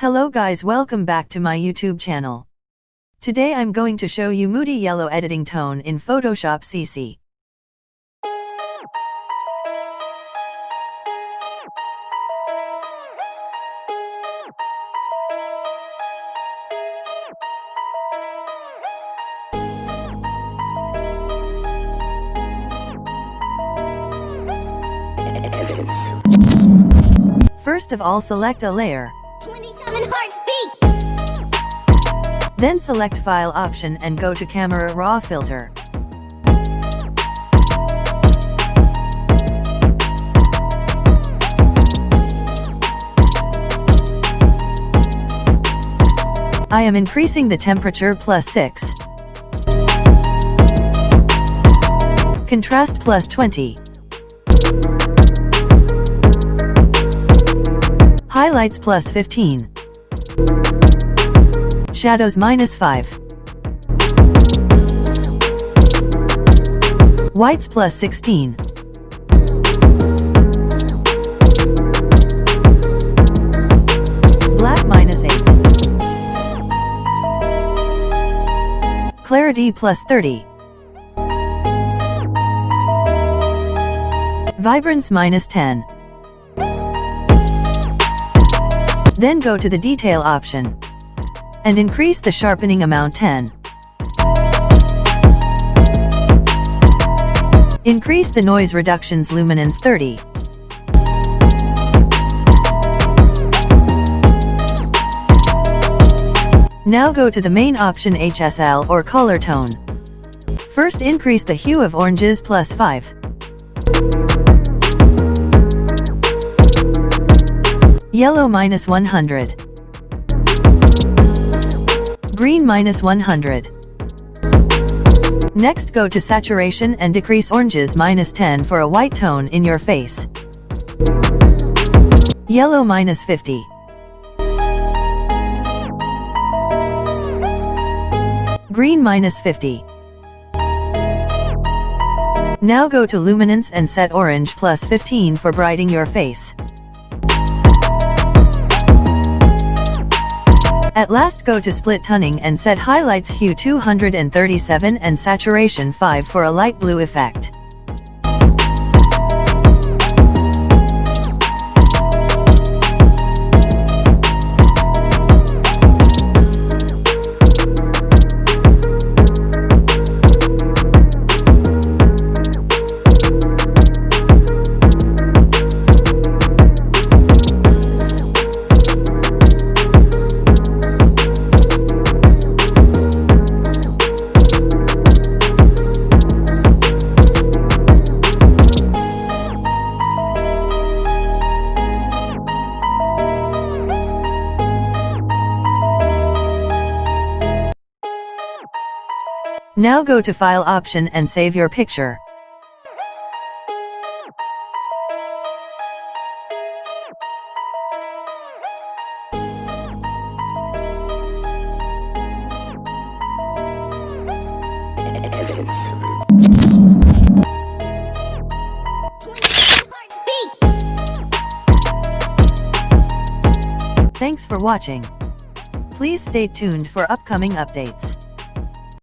Hello guys, welcome back to my YouTube channel. Today I'm going to show you Moody yellow editing tone in Photoshop CC. First of all, select a layer. 27 hearts beat! Then select File option and go to Camera Raw filter. I am increasing the temperature +6. Contrast +20. Highlights +15. Shadows -5. Whites +16. Black -8. Clarity +30. Vibrance -10. Then go to the detail option and increase the sharpening amount 10. Increase the noise reductions luminance 30. Now go to the main option HSL or color tone. First increase the hue of oranges +5. Yellow -100. Green -100. Next go to saturation and decrease oranges -10 for a white tone in your face. Yellow -50. Green -50. Now go to luminance and set orange +15 for brightening your face. At last go to split toning and set highlights hue 237 and saturation 5 for a light blue effect. Now go to File option and save your picture. Thanks for watching. Please stay tuned for upcoming updates.